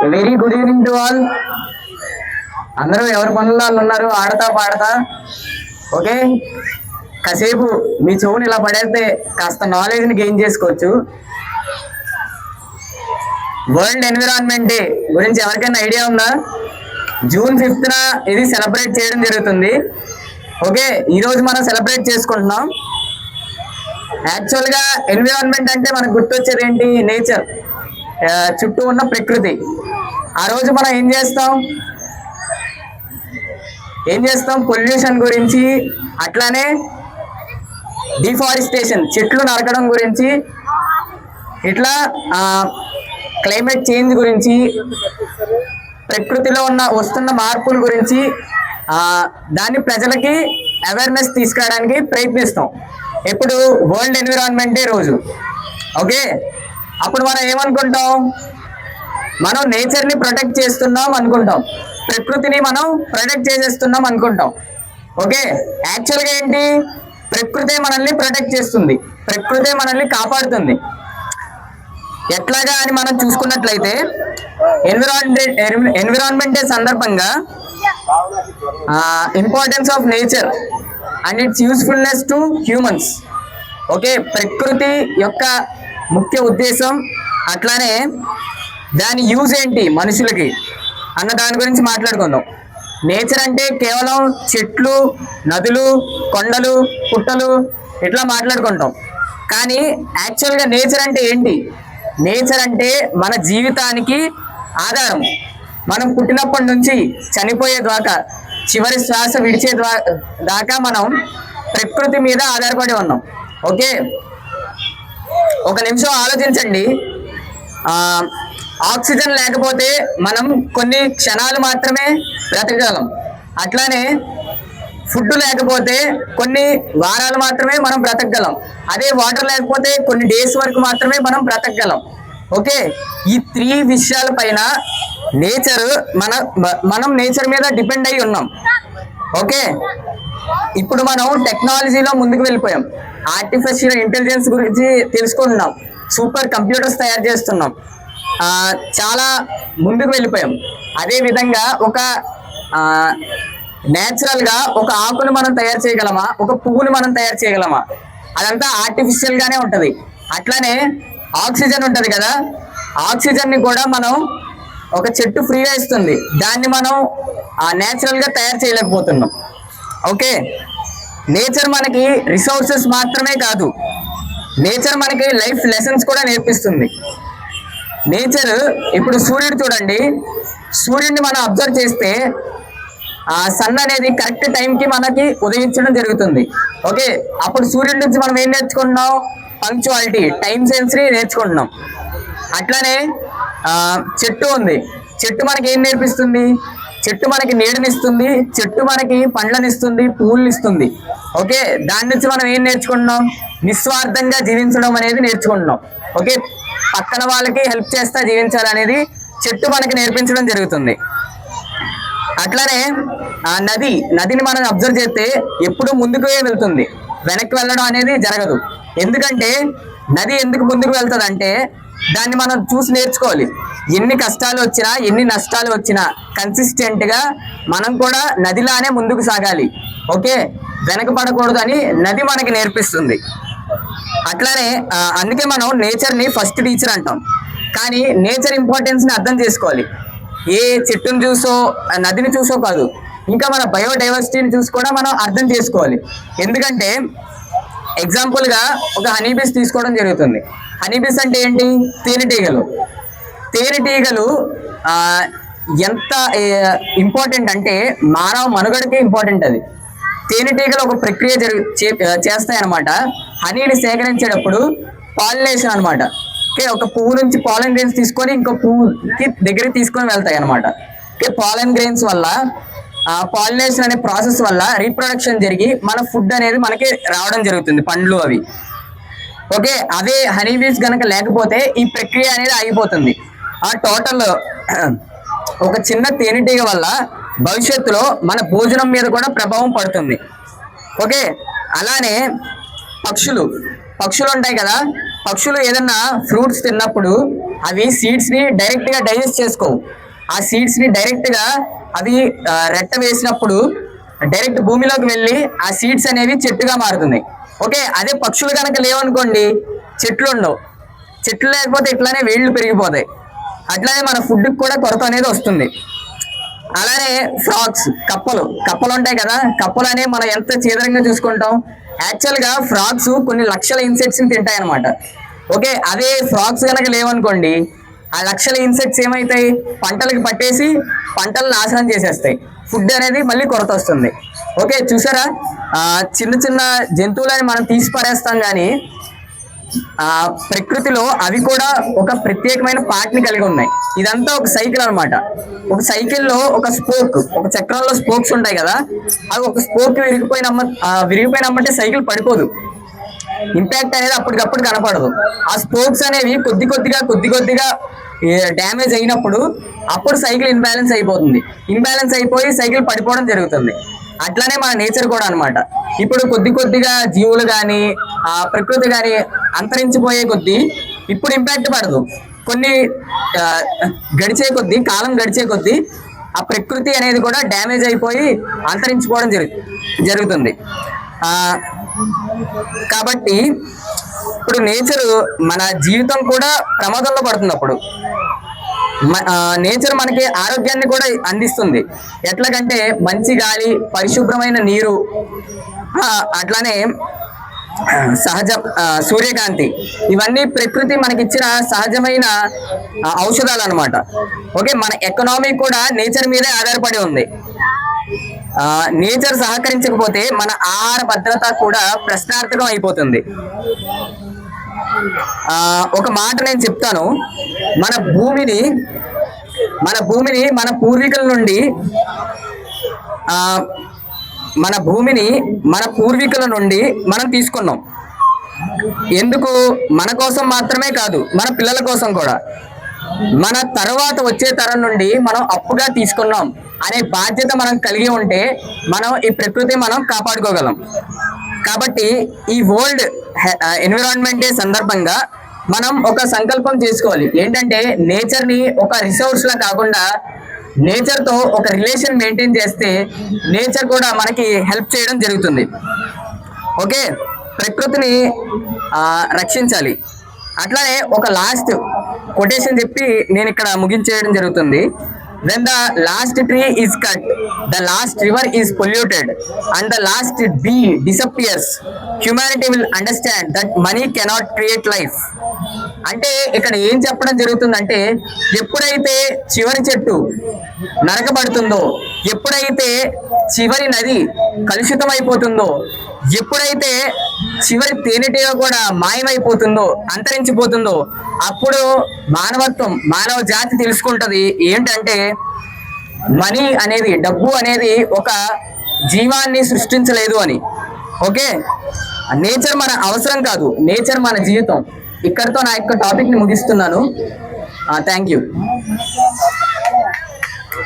Very good evening to all. అందరూ ఎవరి పనుల్లో వాళ్ళు ఉన్నారు, ఆడతా పాడతా. ఓకే, కాసేపు మీ చెవుని ఇలా పడేస్తే కాస్త నాలెడ్జ్ని గెయిన్ చేసుకోవచ్చు. వరల్డ్ ఎన్విరాన్మెంట్ డే గురించి ఎవరికైనా ఐడియా ఉందా? జూన్ 5th ఇది సెలబ్రేట్ చేయడం జరుగుతుంది. ఓకే, ఈరోజు మనం సెలబ్రేట్ చేసుకుంటున్నాం. యాక్చువల్గా ఎన్విరాన్మెంట్ అంటే మనకు గుర్తొచ్చేది ఏంటి? నేచర్, చుట్టూ ఉన్న ప్రకృతి. ఆ రోజు మనం ఏం చేస్తాం? పొల్యూషన్ గురించి, అట్లానే డిఫారెస్టేషన్, చెట్లు నరకడం గురించి, ఇట్లా క్లైమేట్ చేంజ్ గురించి, ప్రకృతిలో వస్తున్న మార్పుల గురించి దాన్ని ప్రజలకి అవేర్నెస్ తీసుకురావడానికి ప్రయత్నిస్తాం. ఇప్పుడు వరల్డ్ ఎన్విరాన్మెంట్ డే రోజు. ఓకే, అప్పుడు మనం ఏమనుకుంటాం? మనం నేచర్ని ప్రొటెక్ట్ చేస్తున్నాం అనుకుంటాం, ప్రకృతిని మనం ప్రొటెక్ట్ చేసేస్తున్నాం అనుకుంటాం. ఓకే, యాక్చువల్గా ఏంటి? ప్రకృతే మనల్ని ప్రొటెక్ట్ చేస్తుంది, ప్రకృతే మనల్ని కాపాడుతుంది. ఎట్లాగా అని మనం చూసుకున్నట్లయితే ఎన్విరాన్మెంట్ డే సందర్భంగా importance of nature and it's usefulness to humans. Okay, ప్రకృతి యొక్క ముఖ్య ఉద్దేశం, అట్లానే దాని యూజ్ ఏంటి మనుషులకి అన్న దాని గురించి మాట్లాడుకుందాం. నేచర్ అంటే కేవలం చెట్లు, నదులు, కొండలు, పుట్టలు ఇట్లా మాట్లాడుకుంటాం. కానీ యాక్చువల్గా నేచర్ అంటే ఏంటి? నేచర్ అంటే మన జీవితానికి ఆధారం. మనం పుట్టినప్పటి నుంచి చనిపోయే దాకా, చివరి శ్వాస విడిచే దాకా మనం ప్రకృతి మీద ఆధారపడి ఉన్నాం. ఓకే, ఒక నిమిషం ఆలోచించండి. ఆక్సిజన్ లేకపోతే మనం కొన్ని క్షణాలు మాత్రమే బ్రతకగలం. అట్లానే ఫుడ్ లేకపోతే కొన్ని వారాలు మాత్రమే మనం బ్రతకగలం. అదే వాటర్ లేకపోతే కొన్ని డేస్ వరకు మాత్రమే మనం బ్రతకగలం. ఓకే, ఈ 3 విషయాల పైన మనం నేచర్ మీద డిపెండ్ అయి ఉన్నాం. ఓకే, ఇప్పుడు మనం టెక్నాలజీలో ముందుకు వెళ్ళిపోయాం. ఆర్టిఫిషియల్ ఇంటెలిజెన్స్ గురించి తెలుసుకుంటున్నాం, సూపర్ కంప్యూటర్స్ తయారు చేస్తున్నాం, చాలా ముందుకు వెళ్ళిపోయాం. అదేవిధంగా ఒక న్యాచురల్గా ఒక ఆకును మనం తయారు చేయగలమా? ఒక పువ్వుని మనం తయారు చేయగలమా? అదంతా ఆర్టిఫిషియల్గానే ఉంటుంది. అట్లానే ఆక్సిజన్ ఉంటుంది కదా, ఆక్సిజన్ని కూడా మనం ఒక చెట్టు ఫ్రీగా ఇస్తుంది, దాన్ని మనం న్యాచురల్గా తయారు చేయలేకపోతున్నాం. ఓకే, నేచర్ మనకి రిసోర్సెస్ మాత్రమే కాదు, నేచర్ మనకి లైఫ్ లెసన్స్ కూడా నేర్పిస్తుంది. నేచర్ ఇప్పుడు సూర్యుడు చూడండి, సూర్యుడిని మనం అబ్జర్వ్ చేస్తే సన్ అనేది కరెక్ట్ టైంకి మనకి ఉదయించడం జరుగుతుంది. ఓకే, అప్పుడు సూర్యుడి నుంచి మనం ఏం నేర్చుకుంటున్నాం? పంక్చువాలిటీ, టైం సెన్స్ని నేర్చుకుంటున్నాం. అట్లానే చెట్టు ఉంది, చెట్టు మనకి ఏం నేర్పిస్తుంది? చెట్టు మనకి నీడనిస్తుంది, చెట్టు మనకి పండ్లనిస్తుంది, పువ్వులు ఇస్తుంది. ఓకే, దాని నుంచి మనం ఏం నేర్చుకుంటున్నాం? నిస్వార్థంగా జీవించడం అనేది నేర్చుకుంటున్నాం. ఓకే, పక్కన వాళ్ళకి హెల్ప్ చేస్తా జీవించాలనేది చెట్టు మనకి నేర్పించడం జరుగుతుంది. అట్లానే నదిని మనం అబ్జర్వ్ చేస్తే ఎప్పుడు ముందుకు వెళ్తుంది, వెనక్కి వెళ్ళడం అనేది జరగదు. ఎందుకంటే నది ఎందుకు ముందుకు వెళ్తుంది అంటే దాన్ని మనం చూసి నేర్చుకోవాలి. ఎన్ని కష్టాలు వచ్చినా, ఎన్ని నష్టాలు వచ్చినా కన్సిస్టెంట్గా మనం కూడా నదిలానే ముందుకు సాగాలి. ఓకే, వెనకపడకూడదు అని నది మనకి నేర్పిస్తుంది. అట్లానే అందుకే మనం నేచర్ని ఫస్ట్ టీచర్ అంటాం. కానీ నేచర్ ఇంపార్టెన్స్ని అర్థం చేసుకోవాలి. ఏ చెట్టును చూసో, నదిని చూసో కాదు, ఇంకా మన బయోడైవర్సిటీని చూసి కూడా మనం అర్థం చేసుకోవాలి. ఎందుకంటే ఎగ్జాంపుల్గా ఒక హనీబీస్ తీసుకోవడం జరుగుతుంది. హనీబీస్ అంటే ఏంటి? తేనెటీగలు. తేనెటీగలు ఎంత ఇంపార్టెంట్ అంటే మానవ మనుగడకే ఇంపార్టెంట్ అది. తేనెటీగలు ఒక ప్రక్రియ చేస్తాయి అన్నమాట. హనీని సేకరించేటప్పుడు పాలినేషన్ అనమాట. ఓకే, ఒక పువ్వు నుంచి పాలన్ గ్రెయిన్స్ తీసుకొని ఇంకో పువ్వుకి దగ్గరికి తీసుకొని వెళ్తాయి అనమాట. ఓకే, పాలన్ గ్రెయిన్స్ వల్ల, పాలినేషన్ అనే ప్రాసెస్ వల్ల రీప్రొడక్షన్ జరిగి మన ఫుడ్ అనేది మనకి రావడం జరుగుతుంది, పండ్లు అవి. ఓకే, అదే హనీబీస్ కనుక లేకపోతే ఈ ప్రక్రియ అనేది ఆగిపోతుంది. టోటల్ ఒక చిన్న తేనెటీగ వల్ల భవిష్యత్తులో మన భోజనం మీద కూడా ప్రభావం పడుతుంది. ఓకే, అలానే పక్షులు ఉంటాయి కదా, పక్షులు ఏదన్నా ఫ్రూట్స్ తిన్నప్పుడు అవి సీడ్స్ ని డైరెక్ట్ గా డైజెస్ట్ చేసుకోవు. ఆ సీడ్స్ ని డైరెక్ట్ గా అవి రెట్ట వేసినప్పుడు డైరెక్ట్ భూమిలోకి వెళ్ళి ఆ సీడ్స్ అనేవి చెట్టుగా మారుతున్నాయి. ఓకే, అదే పక్షులు కనుక లేవనుకోండి చెట్లు ఉండవు. చెట్లు లేకపోతే ఇట్లానే వేళ్ళు పెరిగిపోతాయి. అట్లానే మన ఫుడ్కి కూడా కొరత అనేది వస్తుంది. అలానే ఫ్రాగ్స్, కప్పలు ఉంటాయి కదా, కప్పలు అనేవి మనం ఎంత చీదరంగా చూసుకుంటాం. యాక్చువల్ గా ఫ్రాగ్స్ కొన్ని లక్షల ఇన్సెక్ట్స్ ని తింటాయి అనమాట. ఓకే, అదే ఫ్రాగ్స్ కనుక లేవనుకోండి ఆ లక్షల ఇన్సెక్ట్స్ ఏమైతాయి, పంటలకు పట్టేసి పంటలు నాశనం చేసేస్తాయి. ఫుడ్ అనేది మళ్ళీ కొరత వస్తుంది. ఓకే, చూసారా, చిన్న చిన్న జంతువులని మనం తీసి పడేస్తాం కానీ ప్రకృతిలో అవి కూడా ఒక ప్రత్యేకమైన పార్ట్ ని కలిగి ఉన్నాయి. ఇదంతా ఒక సైకిల్ అనమాట. ఒక సైకిల్లో ఒక చక్రంలో స్పోక్స్ ఉంటాయి కదా, అవి ఒక స్పోక్ విరిగిపోయినమ్మంటే సైకిల్ పడిపోదు. ఇంపాక్ట్ అనేది అప్పటికప్పుడు కనపడదు. ఆ స్పోక్స్ అనేవి కొద్ది కొద్దిగా డ్యామేజ్ అయినప్పుడు అప్పుడు సైకిల్ ఇన్బ్యాలెన్స్ అయిపోతుంది. ఇన్బ్యాలెన్స్ అయిపోయి సైకిల్ పడిపోవడం జరుగుతుంది. అట్లానే మన నేచర్ కూడా అనమాట. ఇప్పుడు కొద్దిగా జీవులు కానీ ప్రకృతి కానీ అంతరించిపోయే కొద్దీ ఇప్పుడు ఇంపాక్ట్ పడదు. కొన్ని కాలం గడిచే కొద్దీ ఆ ప్రకృతి అనేది కూడా డ్యామేజ్ అయిపోయి అంతరించిపోవడం జరుగుతుంది. కాబట్టి ఇప్పుడు నేచర్ మన జీవితం కూడా ప్రమాదంలో పడుతుంది. అప్పుడు నేచర్ మనకి ఆరోగ్యాన్ని కూడా అందిస్తుంది. ఎట్లాగంటే మంచి గాలి, పరిశుభ్రమైన నీరు, అట్లానే సూర్యకాంతి, ఇవన్నీ ప్రకృతి మనకిచ్చిన సహజమైన ఔషధాలు అనమాట. ఓకే, మన ఎకనామీ కూడా నేచర్ మీదే ఆధారపడి ఉంది. నేచర్ సహకరించకపోతే మన ఆహార భద్రత కూడా ప్రశ్నార్థకం అయిపోతుంది. ఒక మాట నేను చెప్తాను. మన భూమిని మన పూర్వీకుల నుండి మనం తీసుకున్నాం. ఎందుకు? మన కోసం మాత్రమే కాదు, మన పిల్లల కోసం కూడా. మన తర్వాత వచ్చే తరం నుండి మనం అప్పుగా తీసుకున్నాం అనే బాధ్యత మనం కలిగి ఉంటే మనం ఈ ప్రకృతి మనం కాపాడుకోగలం. కాబట్టి ఈ వరల్డ్ ఎన్విరాన్మెంట్ డే సందర్భంగా మనం ఒక సంకల్పం చేసుకోవాలి. ఏంటంటే నేచర్ని ఒక రిసోర్స్ లా కాకుండా నేచర్తో ఒక రిలేషన్ మెయింటైన్ చేస్తే నేచర్ కూడా మనకి హెల్ప్ చేయడం జరుగుతుంది. ఓకే, ప్రకృతిని రక్షించాలి. అట్లానే ఒక లాస్ట్ కొటేషన్ చెప్పి నేను ఇక్కడ ముగించేయడం జరుగుతుంది. When the last tree is cut, the last river is polluted, and the last bee disappears, humanity will understand that money cannot create life. అంటే ఇక్కడ ఏం చెప్పడం జరుగుతుందంటే, ఎప్పుడైతే చివరి చెట్టు నరకబడుతుందో, ఎప్పుడైతే చివరి నది కలుషితం అయిపోతుందో, ఎప్పుడైతే చివరి తేనెటీగ కూడా మాయమైపోతుందో, అంతరించిపోతుందో, అప్పుడు మానవ జాతి తెలుసుకుంటది ఏంటంటే మనీ అనేది, డబ్బు అనేది ఒక జీవాన్ని సృష్టించలేదు అని. ఓకే, నేచర్ మన అవసరం కాదు, నేచర్ మన జీవితం. ఇక్కడితో నా యొక్క టాపిక్ ని ముగిస్తున్నాను. Thank you.